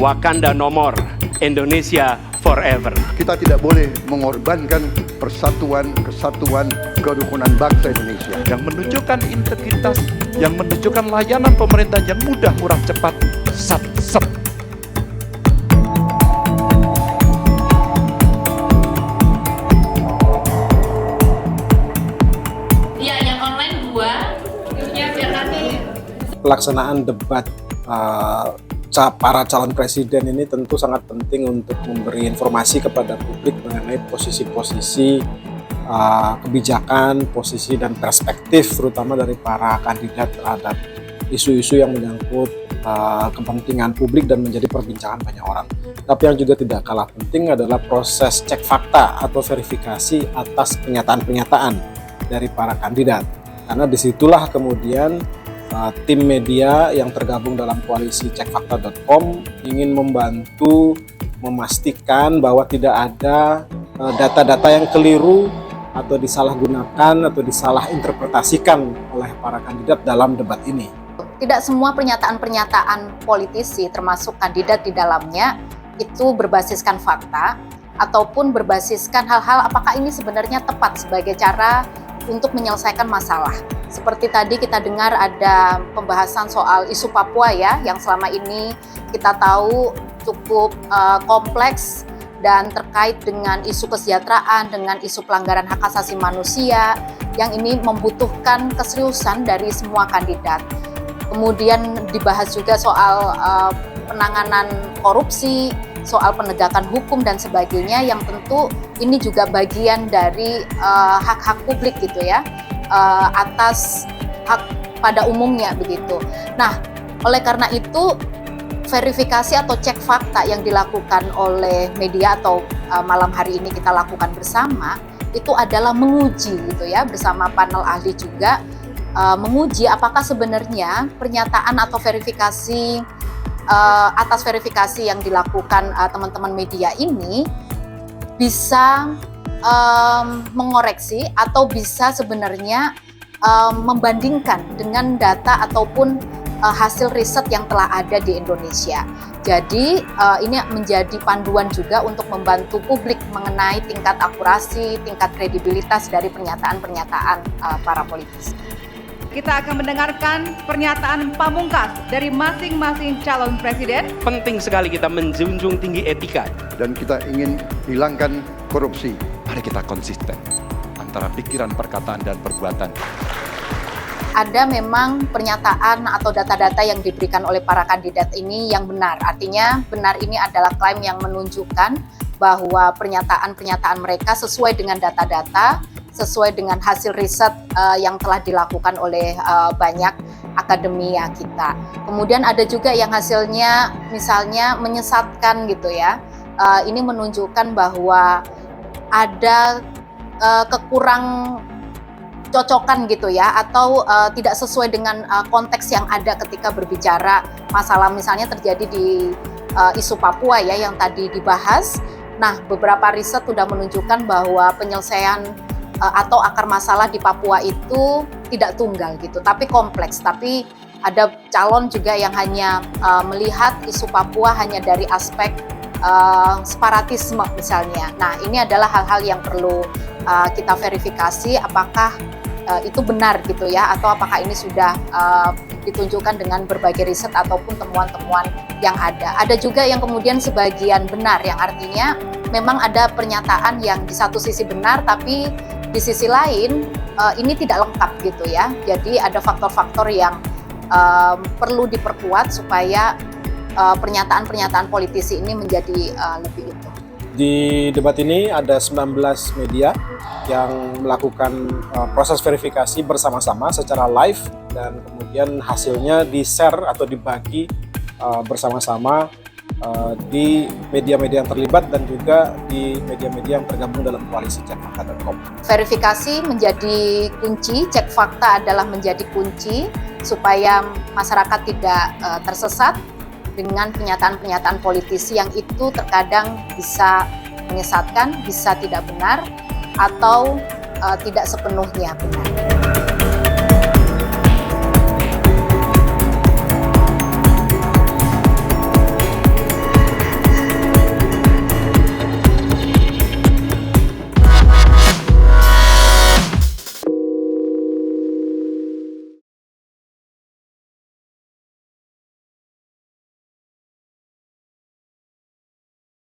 Wakanda no more, Indonesia forever. Kita tidak boleh mengorbankan persatuan, kesatuan, kerukunan bangsa Indonesia. Yang menunjukkan integritas, yang menunjukkan layanan pemerintah yang mudah, murah, cepat, sat. Ya, yang online 2, ya biar nanti. Pelaksanaan debat para calon presiden ini tentu sangat penting untuk memberi informasi kepada publik mengenai posisi-posisi kebijakan, posisi dan perspektif terutama dari para kandidat terhadap isu-isu yang menyangkut kepentingan publik dan menjadi perbincangan banyak orang. Tapi yang juga tidak kalah penting adalah proses cek fakta atau verifikasi atas pernyataan-pernyataan dari para kandidat. Karena disitulah kemudian tim media yang tergabung dalam koalisi cekfakta.com ingin membantu memastikan bahwa tidak ada data-data yang keliru atau disalahgunakan atau disalahinterpretasikan oleh para kandidat dalam debat ini. Tidak semua pernyataan-pernyataan politisi termasuk kandidat di dalamnya itu berbasiskan fakta ataupun berbasiskan hal-hal apakah ini sebenarnya tepat sebagai cara untuk menyelesaikan masalah. Seperti tadi kita dengar ada pembahasan soal isu Papua ya, yang selama ini kita tahu cukup kompleks dan terkait dengan isu kesejahteraan, dengan isu pelanggaran hak asasi manusia, yang ini membutuhkan keseriusan dari semua kandidat. Kemudian dibahas juga soal penanganan korupsi, soal penegakan hukum dan sebagainya, yang tentu ini juga bagian dari hak-hak publik gitu ya, atas hak pada umumnya begitu. Nah, oleh karena itu verifikasi atau cek fakta yang dilakukan oleh media atau malam hari ini kita lakukan bersama itu adalah menguji gitu ya, bersama panel ahli juga menguji apakah sebenarnya pernyataan atau verifikasi atas verifikasi yang dilakukan teman-teman media ini bisa mengoreksi atau bisa sebenarnya membandingkan dengan data ataupun hasil riset yang telah ada di Indonesia. Jadi ini menjadi panduan juga untuk membantu publik mengenai tingkat akurasi, tingkat kredibilitas dari pernyataan-pernyataan para politisi. Kita akan mendengarkan pernyataan pamungkas dari masing-masing calon presiden. Penting sekali kita menjunjung tinggi etika. Dan kita ingin hilangkan korupsi. Mari kita konsisten antara pikiran, perkataan, dan perbuatan. Ada memang pernyataan atau data-data yang diberikan oleh para kandidat ini yang benar. Artinya benar ini adalah klaim yang menunjukkan bahwa pernyataan-pernyataan mereka sesuai dengan data-data, sesuai dengan hasil riset yang telah dilakukan oleh banyak akademia kita. Kemudian ada juga yang hasilnya misalnya menyesatkan gitu ya. Ini menunjukkan bahwa ada kekurang cocokan gitu ya, atau tidak sesuai dengan konteks yang ada ketika berbicara masalah misalnya terjadi di isu Papua ya yang tadi dibahas. Nah, beberapa riset sudah menunjukkan bahwa penyelesaian atau akar masalah di Papua itu tidak tunggal gitu, tapi kompleks. Tapi ada calon juga yang hanya melihat isu Papua hanya dari aspek separatisme misalnya. Nah, ini adalah hal-hal yang perlu kita verifikasi apakah itu benar gitu ya, atau apakah ini sudah ditunjukkan dengan berbagai riset ataupun temuan-temuan yang ada. Ada juga yang kemudian sebagian benar, yang artinya memang ada pernyataan yang di satu sisi benar tapi di sisi lain ini tidak lengkap gitu ya. Jadi ada faktor-faktor yang perlu diperkuat supaya pernyataan-pernyataan politisi ini menjadi lebih utuh. Di debat ini ada 19 media yang melakukan proses verifikasi bersama-sama secara live dan kemudian hasilnya di-share atau dibagi bersama-sama di media-media yang terlibat dan juga di media-media yang tergabung dalam koalisi cekfakta.com. Verifikasi menjadi kunci, cek fakta adalah menjadi kunci supaya masyarakat tidak tersesat dengan pernyataan-pernyataan politisi yang itu terkadang bisa menyesatkan, bisa tidak benar, atau tidak sepenuhnya benar.